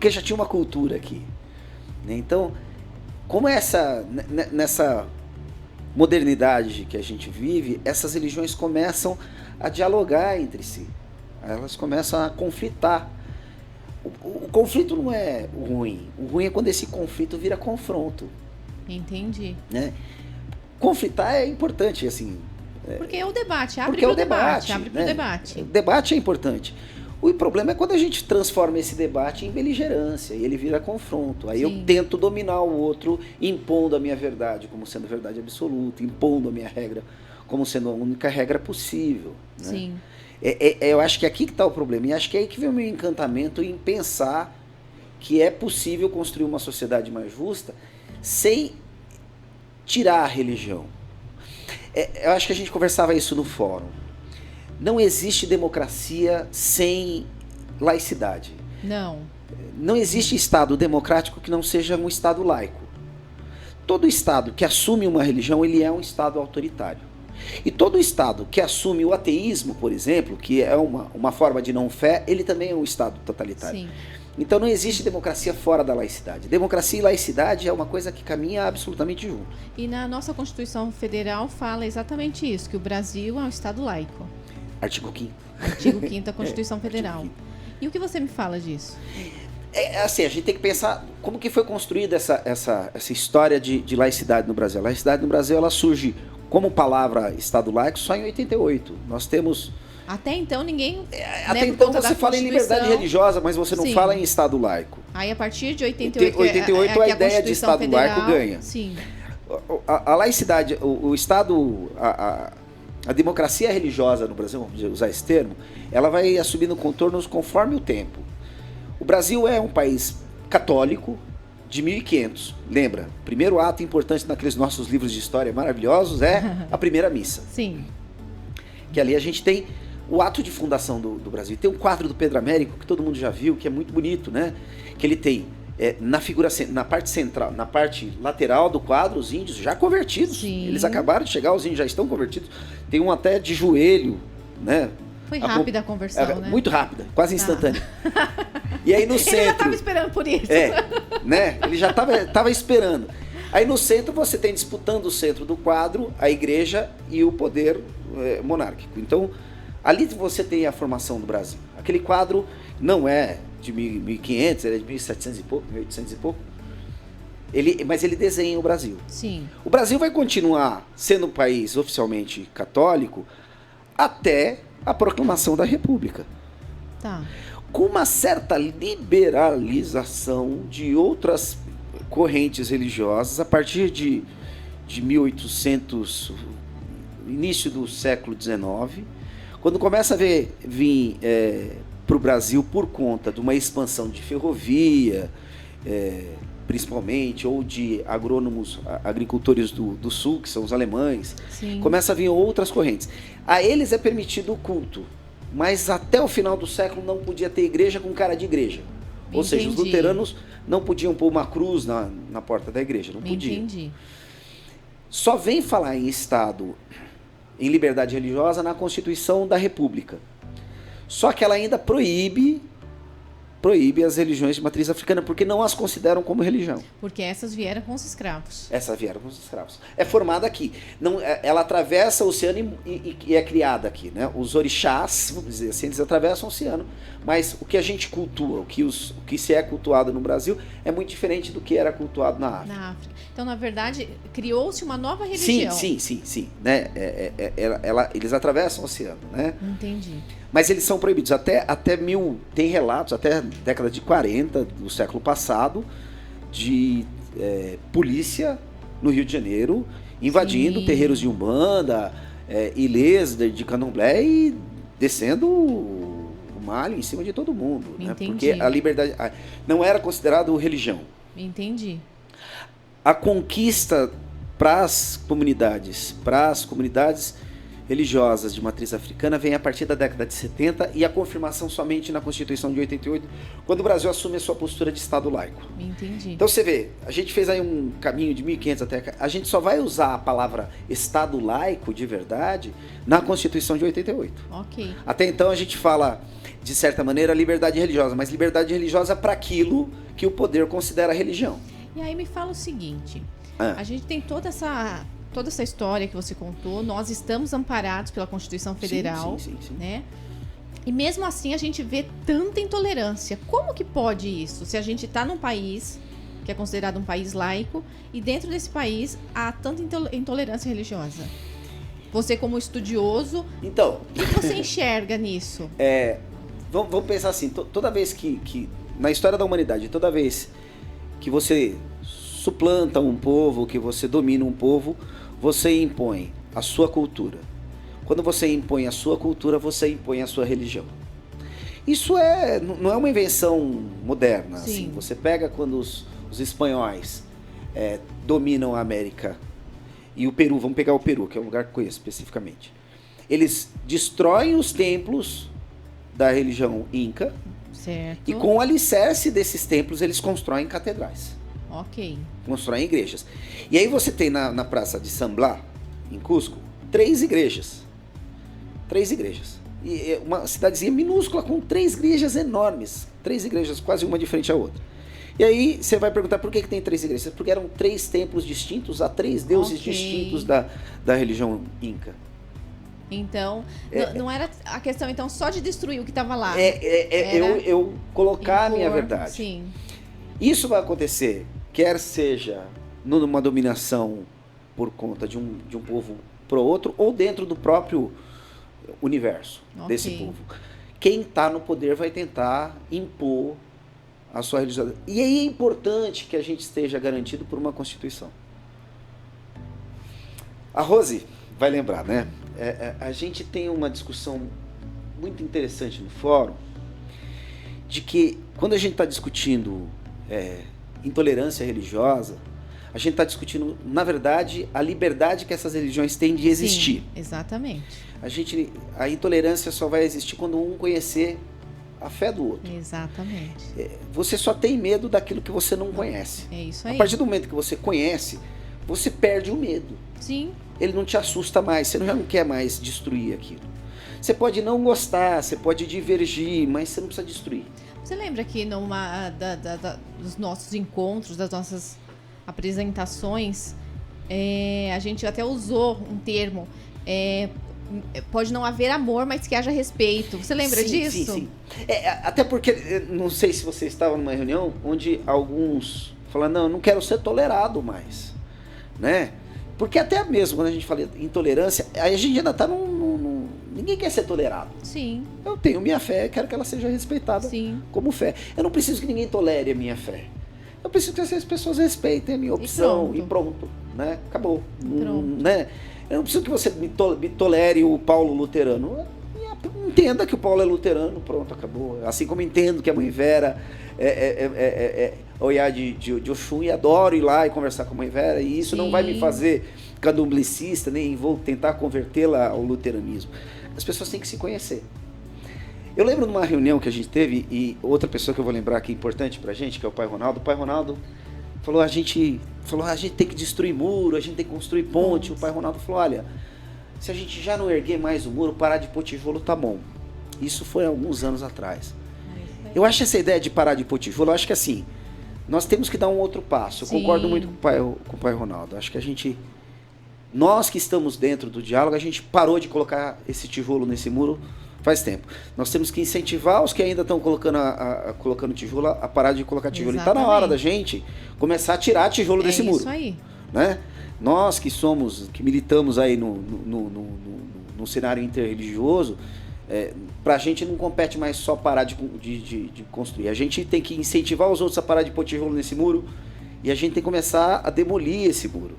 porque já tinha uma cultura aqui, né? Então, como nessa modernidade que a gente vive, essas religiões começam a dialogar entre si, elas começam a conflitar. O conflito não é ruim, o ruim é quando esse conflito vira confronto. Entendi. Né? Conflitar é importante, assim. Porque é o debate, abre para o debate. Abre pro debate. O debate é importante. O problema é quando a gente transforma esse debate em beligerância e ele vira confronto. Aí eu tento dominar o outro, impondo a minha verdade como sendo verdade absoluta, impondo a minha regra como sendo a única regra possível. Né? Sim. Eu acho que aqui que está o problema. E acho que é aí que vem o meu encantamento em pensar que é possível construir uma sociedade mais justa sem tirar a religião. Eu acho que a gente conversava isso no fórum. Não existe democracia sem laicidade. Não. Não existe Estado democrático que não seja um Estado laico. Todo Estado que assume uma religião, ele é um Estado autoritário. E todo Estado que assume o ateísmo, por exemplo, que é uma forma de não fé, ele também é um Estado totalitário. Sim. Então não existe democracia fora da laicidade. Democracia e laicidade é uma coisa que caminha absolutamente junto. E na nossa Constituição Federal fala exatamente isso, que o Brasil é um Estado laico. Artigo 5º. Artigo 5º da Constituição Federal. E o que você me fala disso? Assim, a gente tem que pensar como que foi construída essa história de laicidade no Brasil. A laicidade no Brasil ela surge como palavra Estado laico só em 88. Nós temos... Até então ninguém... Até então você fala em liberdade religiosa, mas você não fala em Estado laico. Aí a partir de 88... 88 a ideia de Estado Federal, laico ganha. Sim. A laicidade, o Estado... A democracia religiosa no Brasil, vamos usar esse termo, ela vai assumindo contornos conforme o tempo. O Brasil é um país católico de 1500. Lembra? O primeiro ato importante naqueles nossos livros de história maravilhosos é a primeira missa. Sim. Que ali a gente tem o ato de fundação do Brasil. Tem um quadro do Pedro Américo que todo mundo já viu, que é muito bonito, né? Que ele tem na parte central, na parte lateral do quadro, os índios já convertidos. Sim. Eles acabaram de chegar, os índios já estão convertidos. Tem um até de joelho, né? Foi rápida a conversão, né? Muito rápida, quase instantânea. E aí no centro... Ele já estava esperando por isso. Né? Ele já estava esperando. Aí no centro você tem disputando o centro do quadro, a igreja e o poder monárquico. Então, ali você tem a formação do Brasil. Aquele quadro não é de 1500, ele é de 1700 e pouco, 1800 e pouco. Mas ele desenha o Brasil. Sim. O Brasil vai continuar sendo um país oficialmente católico até a proclamação da República. Tá. Com uma certa liberalização de outras correntes religiosas a partir de 1800, início do século XIX, quando começa a vir para o Brasil por conta de uma expansão de ferrovia, principalmente, ou de agrônomos, agricultores do sul, que são os alemães. Sim. Começa a vir outras correntes. A eles é permitido o culto, mas até o final do século não podia ter igreja com cara de igreja. Ou seja, os luteranos não podiam pôr uma cruz na porta da igreja, não podia. Entendi. Só vem falar em Estado, em liberdade religiosa, na Constituição da República. Só que ela ainda proíbe as religiões de matriz africana, porque não as consideram como religião. Porque essas vieram com os escravos. Essas vieram com os escravos. É formada aqui. Não, ela atravessa o oceano e é criada aqui. Né? Os orixás, vamos dizer assim, eles atravessam o oceano. Mas o que a gente cultua, o que se é cultuado no Brasil, é muito diferente do que era cultuado na África. Na África. Então, na verdade, criou-se uma nova religião. Sim. Né? Eles atravessam o oceano. Né? Entendi. Mas eles são proibidos. Tem relatos, até a década de 40 do século passado, de polícia no Rio de Janeiro, invadindo terreiros de Umbanda, ilês de Candomblé e descendo o malho em cima de todo mundo. Né? Porque a liberdade não era considerado religião. Entendi. A conquista para as comunidades religiosas de matriz africana vem a partir da década de 70 e a confirmação somente na Constituição de 88, quando o Brasil assume a sua postura de Estado laico. Entendi. Então você vê, a gente fez aí um caminho de 1500 até cá, a gente só vai usar a palavra Estado laico de verdade na Constituição de 88. Ok. Até então a gente fala, de certa maneira, liberdade religiosa, mas liberdade religiosa para aquilo que o poder considera religião. E aí me fala o seguinte, a gente tem toda essa história que você contou, nós estamos amparados pela Constituição Federal, sim. né? E mesmo assim a gente vê tanta intolerância. Como que pode isso? Se a gente está num país que é considerado um país laico e dentro desse país há tanta intolerância religiosa. Você como estudioso, então, o que você enxerga nisso? Vamos pensar assim, toda vez que na história da humanidade, toda vez que você suplanta um povo, que você domina um povo, você impõe a sua cultura. Quando você impõe a sua cultura, você impõe a sua religião. Isso não é uma invenção moderna. Assim. Você pega quando os espanhóis dominam a América e o Peru, vamos pegar o Peru, que é um lugar que eu conheço especificamente. Eles destroem os templos da religião inca, certo. E com o alicerce desses templos eles constroem catedrais. Ok. Constroem igrejas. E aí você tem na praça de San Blas, em Cusco, 3 igrejas. 3 igrejas. E é uma cidadezinha minúscula com 3 igrejas enormes. 3 igrejas, quase uma de frente à outra. E aí você vai perguntar por que tem 3 igrejas? Porque eram 3 templos distintos a 3 deuses distintos da religião inca. Então, não era a questão então só de destruir o que estava lá. Eu colocar a minha verdade. Sim. Isso vai acontecer, quer seja numa dominação por conta de um povo pro outro, ou dentro do próprio universo desse povo. Quem está no poder vai tentar impor a sua religiosidade. E aí é importante que a gente esteja garantido por uma Constituição. A Rose vai lembrar, né? A gente tem uma discussão muito interessante no fórum de que quando a gente está discutindo intolerância religiosa, a gente está discutindo, na verdade, a liberdade que essas religiões têm de existir. Sim, exatamente. A intolerância só vai existir quando um conhecer a fé do outro. Exatamente. Você só tem medo daquilo que você não conhece. É isso aí. A partir do momento que você conhece, você perde o medo. Sim. Ele não te assusta mais, você já não quer mais destruir aquilo. Você pode não gostar, você pode divergir, mas você não precisa destruir. Você lembra que dos nossos encontros, das nossas apresentações, a gente até usou um termo, pode não haver amor, mas que haja respeito. Você lembra disso? Sim. Até porque, não sei se você estava numa reunião onde alguns falaram, não quero ser tolerado mais, né? Porque até mesmo quando a gente fala em intolerância, a gente ainda está ninguém quer ser tolerado. Sim. Eu tenho minha fé, quero que ela seja respeitada como fé. Eu não preciso que ninguém tolere a minha fé. Eu preciso que as pessoas respeitem a minha opção e pronto, né? Acabou. Né? Eu não preciso que você me tolere o Paulo luterano. Entenda que o Paulo é luterano, pronto, acabou. Assim como entendo que a Mãe Vera olhar de Oxum e adoro ir lá e conversar com a Mãe Vera, e isso não vai me fazer candomblecista, nem vou tentar convertê-la ao luteranismo. As pessoas têm que se conhecer. Eu lembro de uma reunião que a gente teve, e outra pessoa que eu vou lembrar aqui importante pra gente, que é o Pai Ronaldo. O Pai Ronaldo falou, a gente tem que destruir muro, a gente tem que construir ponte. O Pai Ronaldo falou, olha, se a gente já não erguer mais o muro, parar de pôr tijolo, tá bom. Isso foi há alguns anos atrás. Eu acho essa ideia de parar de pôr tijolo, eu acho que assim, nós temos que dar um outro passo. Eu concordo muito com o Pai Ronaldo. Acho que nós que estamos dentro do diálogo, a gente parou de colocar esse tijolo nesse muro faz tempo. Nós temos que incentivar os que ainda estão colocando tijolo a parar de colocar tijolo. Exatamente. E está na hora da gente começar a tirar tijolo desse muro. Isso aí. Né? Nós que militamos aí no cenário interreligioso, pra gente não compete mais só parar de construir. A gente tem que incentivar os outros a parar de pôr tijolo nesse muro, e a gente tem que começar a demolir esse muro.